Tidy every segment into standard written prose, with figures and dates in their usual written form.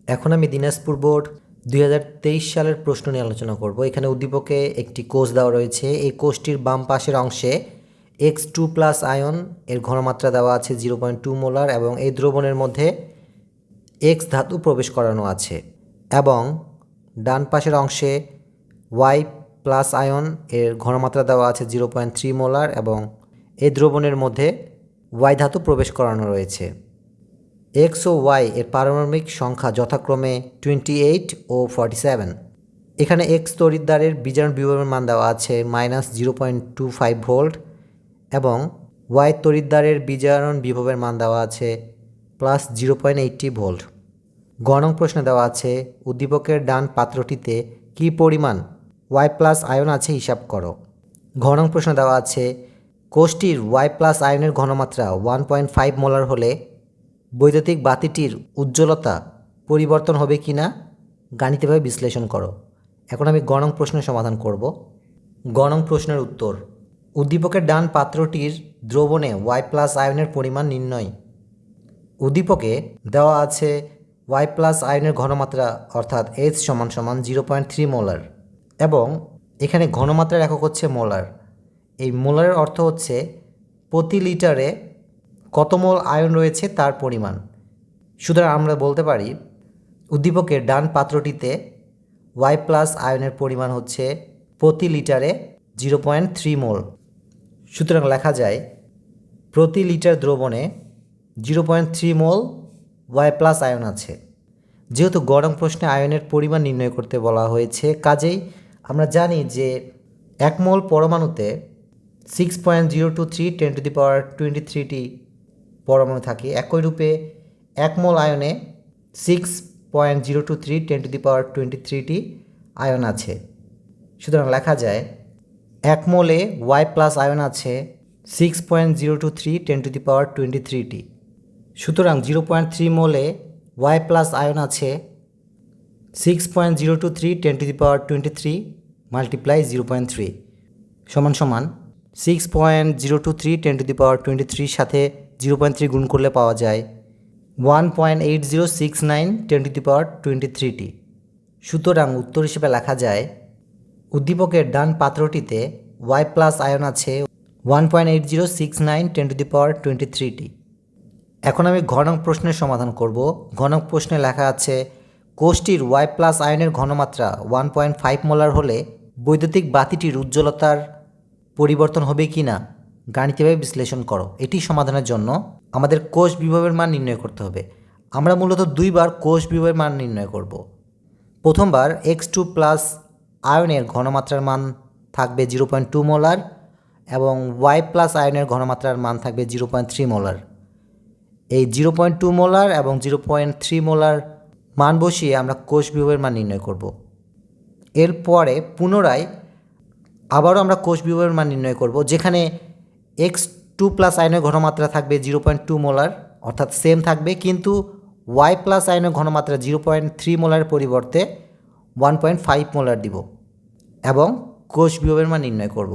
এখন আমি দিনাজপুর বোর্ড 2023 সালের প্রশ্ন নিয়ে আলোচনা করব। এখানে উদ্দীপকে একটি কোষ দেওয়া রয়েছে। এই কোষটির বাম পাশের অংশে X2+ আয়ন এর ঘনমাত্রা দেওয়া আছে 0.2 মোলার এবং এই দ্রবণের মধ্যে X ধাতু প্রবেশ করানো আছে এবং ডান পাশের অংশে Y+ আয়ন এর ঘনমাত্রা দেওয়া আছে 0.3 মোলার এবং এই দ্রবণের মধ্যে Y ধাতু প্রবেশ করানো রয়েছে। এক্স ও ওয়াই এর পারমাণবিক সংখ্যা যথাক্রমে 28 ও 47। এখানে এক্স তড়িৎদ্বারের বিজারণ বিভবের মান দেওয়া আছে -0.25 ভোল্ট এবং ওয়াই তড়িৎদ্বারের বিজারণ বিভবের মান দেওয়া আছে +0.80 ভোল্ট। গ নং প্রশ্নে দেওয়া আছে উদ্দীপকের ডান পাত্রটিতে কী পরিমাণ Y+ আয়ন আছে হিসাব করো। ঘ নং প্রশ্নে দেওয়া আছে কোষটির Y+ আয়নের ঘনমাত্রা 1.5 মোলার হলে বৈদ্যুতিক বাতিটির উজ্জ্বলতা পরিবর্তন হবে কি না গাণিতিকভাবে বিশ্লেষণ করো। এখন আমি গ নং প্রশ্নের সমাধান করব। গ নং প্রশ্নের উত্তর, উদ্দীপকের ডান পাত্রটির দ্রবণে Y+ আয়নের পরিমাণ নির্ণয়। উদ্দীপকে দেওয়া আছে Y+ আয়নের ঘনমাত্রা অর্থাৎ H = 0.3 মোলার এবং এখানে ঘনমাত্রার একক হচ্ছে মোলার। এই মোলারের অর্থ হচ্ছে প্রতি লিটারে কত মোল আয়ন রয়েছে তার পরিমাণ। সুতরাং আমরা বলতে পারি উদ্দীপকের ডান পাত্রটিতে Y+ আয়নের পরিমাণ হচ্ছে প্রতি লিটারে 0.3 মোল। সুতরাং লেখা যায় প্রতি লিটার দ্রবণে 0.3 মোল Y+ আয়ন আছে। যেহেতু গ নং প্রশ্নে আয়নের পরিমাণ নির্ণয় করতে বলা হয়েছে, কাজেই আমরা জানি যে 1 মোল পরমাণুতে 6.023 10⁻23টি পরমাণু থাকে। একই রূপে 1 মোল আয়নে 6.023 10⁻23টি আয়ন আছে। সুতরাং লেখা যায় 1 মোলে Y+ আয়ন আছে 6.023 10⁻23টি। সুতরাং 0.3 মোলে Y+ আয়ন আছে 6.023 10⁻23 × 0.3 সমান 6.023 10⁻23 সাথে 0.3 গুণ করলে পাওয়া যায় 1.8069 10⁻23টি। সুতরাং উত্তর হিসেবে লেখা যায় উদ্দীপকের ডান পাত্রটিতে Y+ আয়ন আছে 1.8069 10⁻23টি। এখন আমি ঘ নং প্রশ্নের সমাধান করব। ঘ নং প্রশ্নে লেখা আছে কোষটির Y+ আয়নের ঘনমাত্রা 1.5 মোলার হলে বৈদ্যুতিক বাতিটির উজ্জ্বলতার পরিবর্তন হবে কি না গাণিতিকভাবে বিশ্লেষণ করো। এটি সমাধানের জন্য আমাদের কোষ বিভবের মান নির্ণয় করতে হবে। আমরা মূলত দুইবার কোষ বিভবের মান নির্ণয় করব। প্রথমবার X2+ আয়নের ঘনমাত্রার মান থাকবে 0.2 মোলার এবং Y+ আয়নের ঘনমাত্রার মান থাকবে 0.3 মোলার। এই 0.2 মোলার এবং 0.3 মোলার মান বসিয়ে আমরা কোষ বিভবের মান নির্ণয় করব। এরপরে পুনরায় আবারও আমরা কোষ বিভবের মান নির্ণয় করব, যেখানে X2+ আয়নের ঘনমাত্রা থাকবে 0.2 মোলার অর্থাৎ সেম থাকবে, কিন্তু Y+ আয়নের ঘনমাত্রা 0.3 মোলারের পরিবর্তে 1.5 মোলার দিব এবং কোষ বিভবের মান নির্ণয় করব।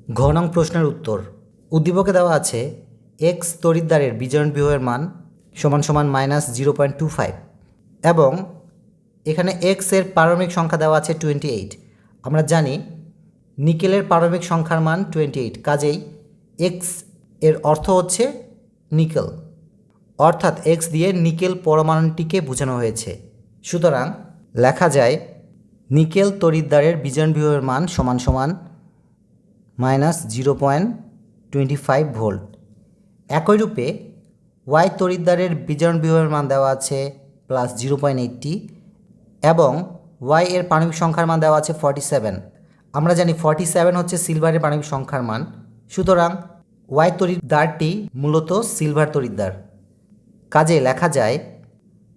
ঘ নং প্রশ্নের উত্তর, উদ্দীপকে দেওয়া আছে X তড়িৎদ্বারের বিজারণ বিভবের মান =-0.25 এবং এখানে X এর পারমাণবিক সংখ্যা দেওয়া আছে 28। আমরা জানি নিকেলের পারমাণবিক সংখ্যার মান 28, কাজেই X এর অর্থ হচ্ছে নিকেল, অর্থাৎ X দিয়ে নিকেল পরমাণুটিকে বোঝানো হয়েছে। সুতরাং লেখা যায় নিকেল তড়িৎদ্বারের বিজারণ বিভবের মান -0.25 ভোল্ট। একই রূপে Y তড়িৎদ্বারের বিজারণ বিভবের মান দেওয়া আছে +0.80 এবং Y এর পারমাণবিক সংখ্যার মান দেওয়া আছে 47। আমরা জানি 47 হচ্ছে সিলভারের পারমাণবিক সংখ্যার মান। সুতরাং Y তড়িৎদ্বারটি মূলত সিলভার তড়িৎদ্বার, কাজে লেখা যায়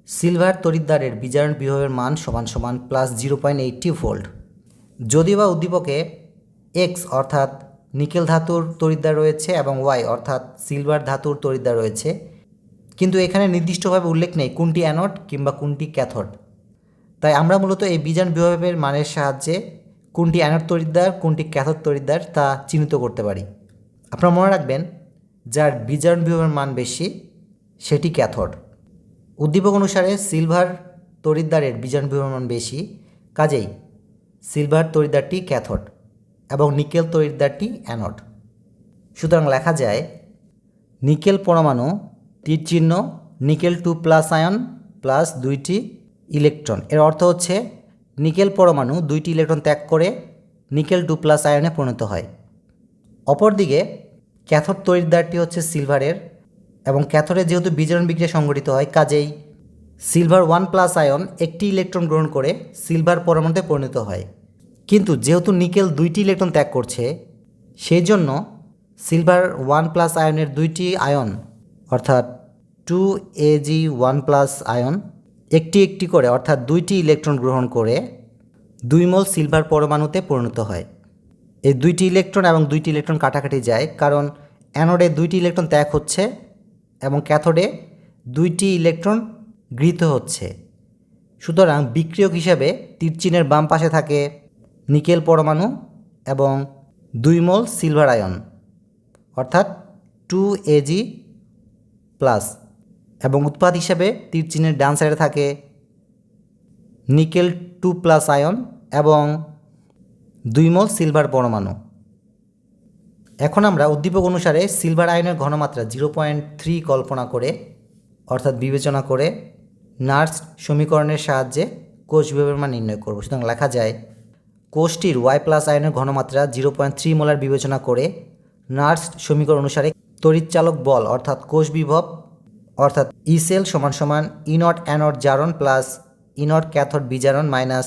সিলভার তড়িৎদ্বারের বিজারণ বিভবের মান +0.80 ভোল্ট। যদিও বা উদ্দীপকে X অর্থাৎ নিকেল ধাতুর তড়িৎদ্বার রয়েছে এবং Y অর্থাৎ সিলভার ধাতুর তড়িৎদ্বার রয়েছে, কিন্তু এখানে নির্দিষ্টভাবে উল্লেখ নেই কোনটি অ্যানোড কিংবা কোনটি ক্যাথোড। তাই আমরা মূলত এই বিজারণ বিভবের মানের সাহায্যে কোনটি অ্যানোড তড়িৎদ্বার কোনটি ক্যাথোড তড়িৎদ্বার তা চিহ্নিত করতে পারি। আপনারা মনে রাখবেন যার বিজারণ বিভবের মান বেশি সেটি ক্যাথোড। উদ্দীপক অনুসারে সিলভার তড়িৎদ্বারের বিজারণ বিভবের মান বেশি, কাজেই সিলভার তড়িৎদ্বারটি ক্যাথোড এবং নিকেল তড়িৎদ্বারটি অ্যানোড। সুতরাং লেখা যায় নিকেল পরমাণু তীর চিহ্ন নিকেল 2+ আয়ন প্লাস 2টি ইলেকট্রন। এর অর্থ হচ্ছে নিকেল পরমাণু 2টি ইলেকট্রন ত্যাগ করে নিকেল 2+ আয়নে পরিণত হয়। অপরদিকে ক্যাথোড তড়িৎদ্বারটি হচ্ছে সিলভারের, এবং ক্যাথোডে যেহেতু বিজারণ বিক্রিয়া সংঘটিত হয়, কাজেই সিলভার 1+ আয়ন একটি ইলেকট্রন গ্রহণ করে সিলভার পরমাণুতে পরিণত হয়। কিন্তু যেহেতু নিকেল 2টি ইলেকট্রন ত্যাগ করছে, সেই জন্য সিলভার 1+ আয়নের 2টি আয়ন অর্থাৎ 2Ag1+ আয়ন একটি একটি করে অর্থাৎ 2টি ইলেকট্রন গ্রহণ করে 2 মোল সিলভার পরমাণুতে পরিণত হয়। এই 2টি ইলেকট্রন এবং 2টি ইলেকট্রন কাটাকাটি যায়, কারণ অ্যানোডে 2টি ইলেকট্রন ত্যাগ হচ্ছে এবং ক্যাথোডে 2টি ইলেকট্রন গৃহীত হচ্ছে। সুতরাং বিক্রিয়ক হিসাবে তীরচিহ্নের বাম পাশে থাকে নিকেল পরমাণু এবং 2 মোল সিলভার আয়ন অর্থাৎ 2Ag+, এবং উৎপাদ হিসাবে তীরচিহ্নের ডান সাইডে থাকে নিকেল 2+ আয়ন এবং 2 মোল সিলভার পরমাণু। এখন আমরা উদ্দীপক অনুসারে সিলভার আয়নের ঘনমাত্রা 0.3 কল্পনা করে অর্থাৎ বিবেচনা করে নার্স সমীকরণের সাহায্যে কোষ বিভবের মান নির্ণয় করব। সুতরাং লেখা যায় কোষটির Y+ আয়নের ঘনমাত্রা 0.3 মোলার বিবেচনা করে নার্স সমীকরণ অনুসারে তড়িৎচালক বল অর্থাৎ কোষ বিভব অর্থাৎ ই সেল সমান E0 অ্যানোড জারণ প্লাস E0 ক্যাথোড বিজারণ মাইনাস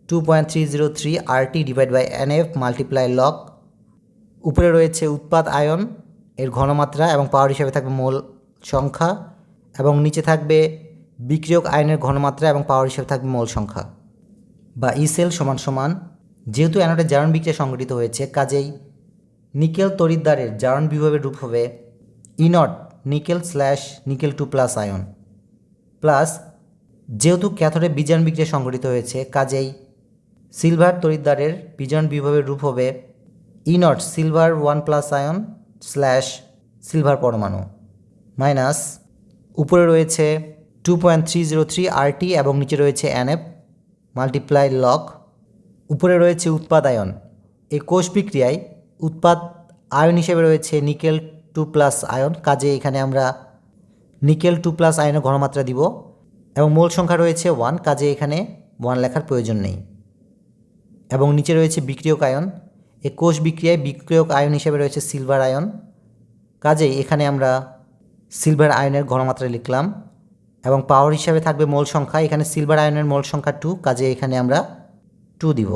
2.303 RT/NF মাল্টিপ্লাই লগ। উপরে রয়েছে উৎপাদ আয়ন এর ঘনমাত্রা এবং পাওয়ার হিসাবে থাকবে মোল সংখ্যা, এবং নিচে থাকবে বিক্রিয়ক আয়নের ঘনমাত্রা এবং পাওয়ার হিসাবে থাকবে মোল সংখ্যা। বা ই সেল সমান যেহেতু অ্যানোডের জারণ বিক্রিয়া সংঘটিত হয়েছে, কাজেই নিকেল তড়িৎদ্বারের জারণ বিভবের রূপ হবে E0 নিকেল/নিকেল 2+ আয়ন প্লাস যেহেতু ক্যাথোডে বিজারণ বিক্রিয়া সংঘটিত হয়েছে, কাজেই সিলভার তড়িৎদ্বারের বিজারণ বিভবের রূপ হবে E0 সিলভার 1+ আয়ন / সিলভার পরমাণু মাইনাস উপরে রয়েছে 2.303 RT এবং নিচে রয়েছে NF মাল্টিপ্লাই লগ। উপরে রয়েছে উৎপাদ আয়ন। এই কোষ বিক্রিয়ায় উৎপাদ আয়ন হিসেবে রয়েছে নিকেল 2+ আয়ন, কাজে এখানে আমরা নিকেল 2+ আয়নের ঘনমাত্রা দিব, এবং মোল সংখ্যা রয়েছে 1, কাজে এখানে 1 লেখার প্রয়োজন নেই। এবং নিচে রয়েছে বিক্রিয়ক আয়ন। এই কোষ বিক্রিয়ায় বিক্রিয়ক আয়ন হিসেবে রয়েছে সিলভার আয়ন, কাজেই এখানে আমরা সিলভার আয়নের ঘনমাত্রা লিখলাম, এবং পাওয়ার হিসাবে থাকবে মোল সংখ্যা। এখানে সিলভার আয়নের মোল সংখ্যা 2, কাজে এখানে আমরা 2 দিব।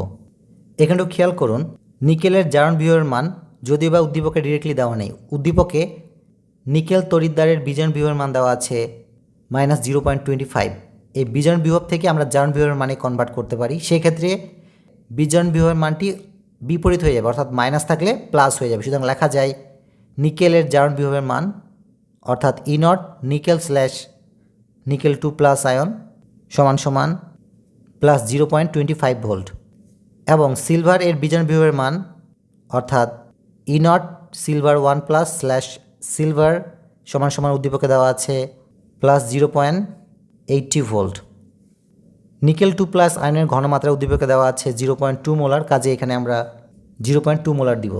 এখানেও খেয়াল করুন নিকেলের জারণ বিভবের মান যদিও বা উদ্দীপকে ডিরেক্টলি দেওয়া নেই, উদ্দীপকে নিকেল তড়িৎদ্বারের বিজারণ বিভবের মান দেওয়া আছে -0.25। এই বিজারণ বিভব থেকে আমরা জারণ বিভবের মানে কনভার্ট করতে পারি। সেই ক্ষেত্রে বিজারণ বিভবের মানটি বিপরীত হয়ে যাবে, অর্থাৎ মাইনাস থাকলে প্লাস হয়ে যাবে। সুতরাং লেখা যায় নিকেলের জারণ বিভবের মান অর্থাৎ E0 নিকেল/নিকেল 2+ আয়ন সমান +0.25 ভোল্ট, এবং সিলভার এর বিজারণ বিভবের মান অর্থাৎ E0 সিলভার 1+ / সিলভার সমান উদ্দীপকে দেওয়া আছে +0.80 ভোল্ট। নিকেল 2+ আয়নের ঘনমাত্রা উদ্দীপকে দেওয়া আছে 0.2 মোলার, কাজে এখানে আমরা 0.2 মোলার দিব,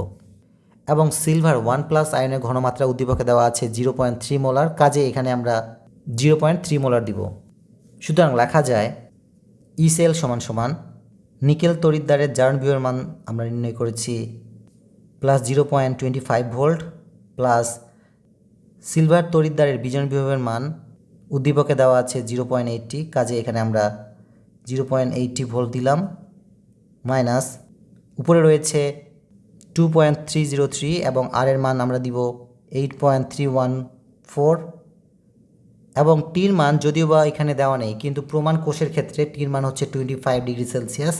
এবং সিলভার 1+ আয়নের ঘনমাত্রা উদ্দীপকে দেওয়া আছে 0.3 মোলার, কাজে এখানে আমরা 0.3 মোলার দিব। সুতরাং লেখা যায় ই সেল সমান নিকেল তড়িৎদ্বারের জারণ বিভবের মান আমরা নির্ণয় করেছি +0.25 ভোল্ট প্লাস সিলভার তড়িৎদ্বারের বিজারণ বিভবের মান উদ্দীপকে দেওয়া আছে 0.80, কাজে এখানে আমরা 0.80 ভোল্ট দিলাম, মাইনাস উপরে রয়েছে 2.303 এবং আর এর মান আমরা দিব 8.314, এবং টির মান যদিও বা এখানে দেওয়া নেই, কিন্তু প্রমাণ কোষের ক্ষেত্রে টির মান হচ্ছে 25 ডিগ্রি সেলসিয়াস।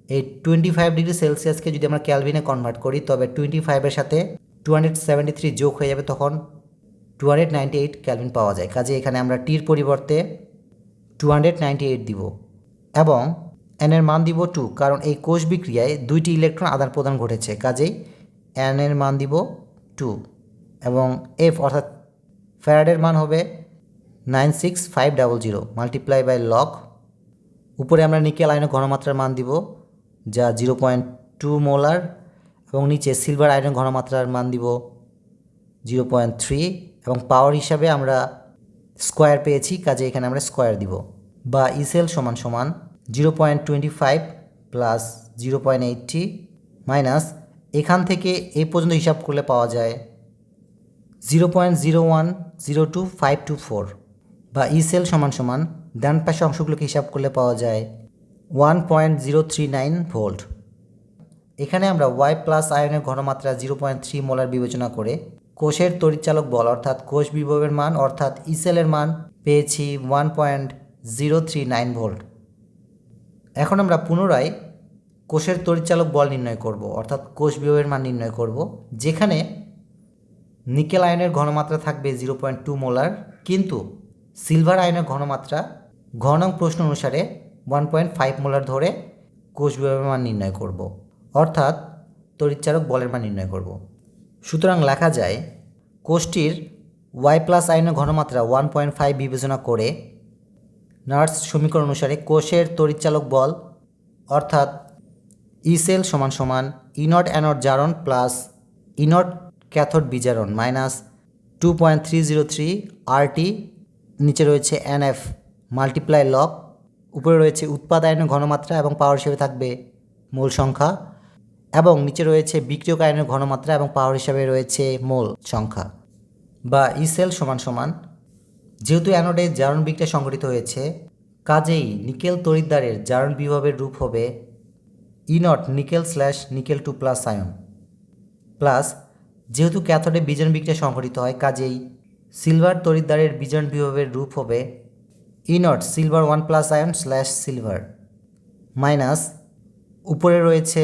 এই 25 ডিগ্রি সেলসিয়াসকে যদি আমরা ক্যালভিনে কনভার্ট করি, তবে 25-এর সাথে 273 যোগ হয়ে যাবে, তখন 298 ক্যালভিন পাওয়া যায়। কাজে এখানে আমরা টির পরিবর্তে 298 দিব, এবং এন এর মান দিব 2, কারণ এই কোষ বিক্রিয়ায় 2টি ইলেকট্রন আদান প্রদান ঘটেছে, কাজেই এন এর মান দিব 2, এবং এফ অর্থাৎ ফ্যারাডের মান হবে 96500 মাল্টিপ্লাই বাই লগ, উপরে আমরা নিকেল আয়নের ঘনমাত্রার মান দিব যা 0.2 মোলার, এবং নিচে সিলভার আয়নের ঘনমাত্রার মান দিব 0.3, এবং পাওয়ার হিসাবে আমরা স্কোয়ার পেয়েছি, কাজে এখানে আমরা স্কোয়ার দিব। বা ইসেল সমান সমান 0.25 প্লাস 0.80 মাইনাস এখান থেকে এই পর্যন্ত হিসাব করলে পাওয়া যায় 0.0102524, বা ইসেল সমান সমান ডান পাশে অংশগুলোকে হিসাব করলে পাওয়া যায় 1.039 ভোল্ট। এখানে আমরা ওয়াই প্লাস আয়নের ঘনমাত্রা 0.3 মোলার বিবেচনা করে কোষের তড়িৎচালক বল অর্থাৎ কোষ বিভবের মান অর্থাৎ ইসেলের মান পেয়েছি 1.039 ভোল্ট। এখন আমরা পুনরায় কোষের তড়িৎচালক বল নির্ণয় করব অর্থাৎ কোষ বিভবের মান নির্ণয় করব, যেখানে নিকেল আয়নের ঘনমাত্রা থাকবে 0.2 মোলার, কিন্তু সিলভার আয়নের ঘনমাত্রা ঘনং প্রশ্ন অনুসারে 1.5 মোলার ধরে কোষ বিভবের মান নির্ণয় করব, অর্থাৎ তড়িৎচালক বলের মান নির্ণয় করব। সুতরাং লেখা যায় কোষটির ওয়াই প্লাস আয়নের ঘনমাত্রা 1.5 বিবেচনা করে নার্স সমীকরণ অনুসারে কোষের তড়িৎচালক বল অর্থাৎ ইসেল সমান সমান ই নট অ্যানোড জারণ প্লাস ই নট ক্যাথোড বিজারণ মাইনাস 2.303 আরটি, নিচে রয়েছে এনএফ মাল্টিপ্লাই লগ, উপরে রয়েছে উৎপাদ আয়নের ঘনমাত্রা এবং পাওয়ার হিসেবে থাকবে মোল সংখ্যা, এবং নিচে রয়েছে বিক্রিয়ক আয়নের ঘনমাত্রা এবং পাওয়ার হিসাবে রয়েছে মোল সংখ্যা। বা ইসেল সমান সমান যেহেতু অ্যানোডে জারণ বিক্রিয়া সংঘটিত হয়েছে, কাজেই নিকেল তড়িৎদ্বারের জারণ বিভবের রূপ হবে E nought nickel slash nickel 2 plus ion, plus যেহেতু ক্যাথোডে বিজারণ বিক্রিয়া সংঘটিত হয়, কাজেই সিলভার তড়িৎদ্বারের বিজারণ বিভবের রূপ হবে E nought silver 1 plus ion slash silver, minus উপরে রয়েছে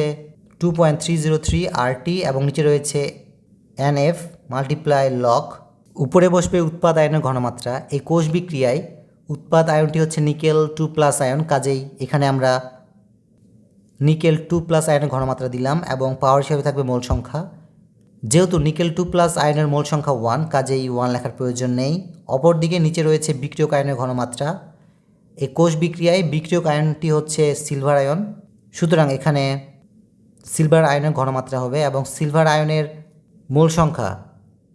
2.303 আরটি এবং নিচে রয়েছে এনএফ মাল্টিপ্লাই লগ, উপরে বসবে উৎপাদ আয়নের ঘনমাত্রা। এই কোষ বিক্রিয়ায় উৎপাদ আয়নটি হচ্ছে নিকেল 2 প্লাস আয়ন, কাজেই এখানে আমরা নিকেল 2 প্লাস আয়নের ঘনমাত্রা দিলাম এবং পাওয়ার হিসাবে থাকবে মোল সংখ্যা। যেহেতু নিকেল 2 প্লাস আয়নের মোল সংখ্যা 1, কাজেই 1 লেখার প্রয়োজন নেই। অপরদিকে নিচে রয়েছে বিক্রিয়ক আয়নের ঘনমাত্রা। এই কোষ বিক্রিয়ায় বিক্রিয়ক আয়নটি হচ্ছে সিলভার আয়ন, সুতরাং এখানে সিলভার আয়নের ঘনমাত্রা হবে এবং সিলভার আয়নের মোল সংখ্যা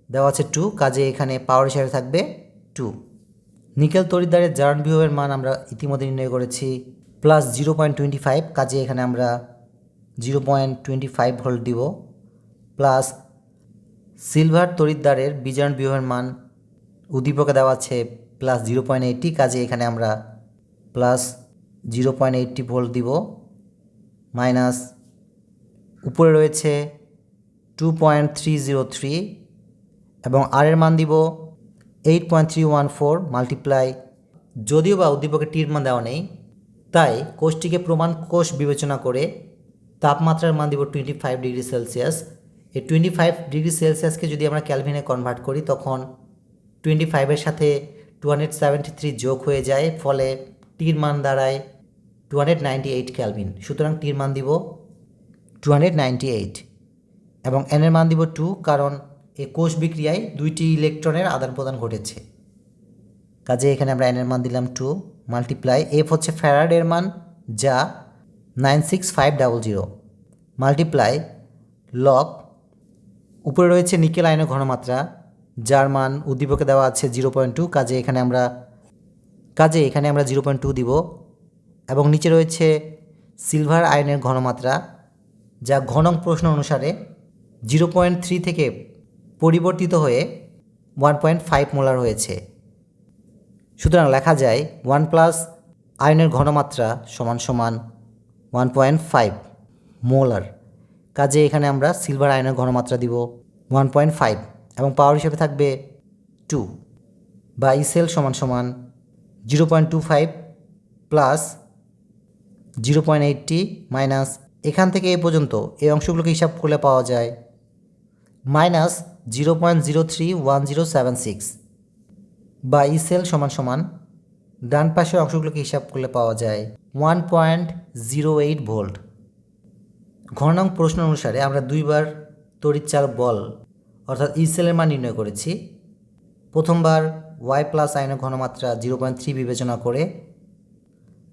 দেওয়া আছে 2, কাজে এখানে পাওয়ার হিসাবে থাকবে 2। নিকেল তড়িৎদ্বারের জারণ বিভবের মান আমরা ইতিমধ্যে নির্ণয় করেছি প্লাস 0.25, কাজে এখানে আমরা 0.25 ভোল্ট দিব, প্লাস সিলভার তড়িৎদ্বারের বিজারণ বিভবের মান উদ্দীপকে দেওয়া আছে প্লাস 0.80, কাজে এখানে আমরা প্লাস 0.80 ভোল্ট দিব, মাইনাস উপরে রয়েছে 2.303 এবং আর এর মান দিব 8.314 মাল্টিপ্লাই, যদিও বা উদ্দীপকে টির মান দেওয়া নেই, তাই কোষটিকে প্রমাণ কোষ বিবেচনা করে তাপমাত্রার মান দিব 25 ডিগ্রি সেলসিয়াস। এই 25 ডিগ্রি সেলসিয়াসকে যদি আমরা ক্যালভিনে কনভার্ট করি তখন 25-এর সাথে 273 যোগ হয়ে যায়, ফলে টির মান দাঁড়ায় 298 ক্যালভিন। সুতরাং টির মান দিব 298 এবং এনের মান দিব 2, কারণ এই কোষ বিক্রিয়ায় 2টি ইলেকট্রনের আদান প্রদান ঘটেছে, কাজে এখানে আমরা এনের মান দিলাম 2 মাল্টিপ্লাই এফ হচ্ছে ফ্যারাডের মান যা 96500 মাল্টিপ্লাই লগ, উপরে রয়েছে নিকেল আয়নের ঘনমাত্রা যার মান উদ্দীপকে দেওয়া আছে 0.2, কাজে এখানে আমরা 0.2 দিব, এবং নিচে রয়েছে সিলভার আয়নের ঘনমাত্রা যা ঘনং প্রশ্ন অনুসারে 0.3 থেকে পরিবর্তিত হয়ে 1.5 মোলার হয়েছে। সুতরাং লেখা যায় 1 প্লাস আয়নের ঘনমাত্রা সমান সমান 1.5 মোলার, কাজে এখানে আমরা সিলভার আয়নের ঘনমাত্রা দিব 1.5 এবং পাওয়ার হিসেবে থাকবে 2, বা ইসেল সমান সমান 0.25 প্লাস 0.80 মাইনাস এখান থেকে এ পর্যন্ত এই অংশগুলোকে হিসাব করলে পাওয়া যায় মাইনাস 0.031076, বা ইসেল সমান সমান ডান পাশের অংশগুলোকে হিসাব করলে পাওয়া যায় 1.08 ভোল্ট। ঘনং প্রশ্ন অনুসারে আমরা দুইবার তড়িৎচালক বল অর্থাৎ ইসেলের মান নির্ণয় করেছি। প্রথমবার ওয়াই প্লাস আয়নের ঘনমাত্রা 0.3 বিবেচনা করে,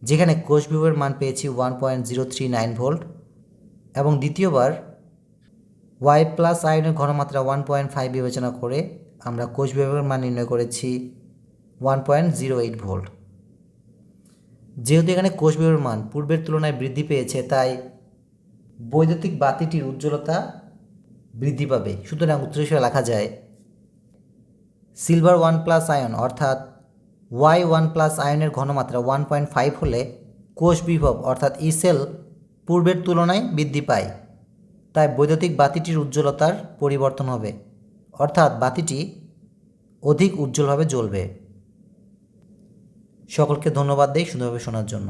যেখানে কোষ বিভবের মান পেয়েছি 1.039 ভোল্ট, এবং দ্বিতীয়বার ওয়াই প্লাস আয়নের ঘনমাত্রা 1.5 বিবেচনা করে আমরা কোষ বিভবের মান নির্ণয় করেছি 1.08 ভোল্ট। যেহেতু এখানে কোষ বিভবের মান পূর্বের তুলনায় বৃদ্ধি পেয়েছে, তাই বৈদ্যুতিক বাতিটির উজ্জ্বলতা বৃদ্ধি পাবে। সুতরাং উত্তর হিসেবে লেখা যায় সিলভার 1 প্লাস আয়ন অর্থাৎ ওয়াই 1 প্লাস আয়নের ঘনমাত্রা 1.5 হলে কোষ বিভব অর্থাৎ ই সেল পূর্বের তুলনায় বৃদ্ধি পায়, তাই বৈদ্যুতিক বাতিটির উজ্জ্বলতার পরিবর্তন হবে, অর্থাৎ বাতিটি অধিক উজ্জ্বলভাবে জ্বলবে। সকলকে ধন্যবাদ দেই সুন্দরভাবে শোনার জন্য।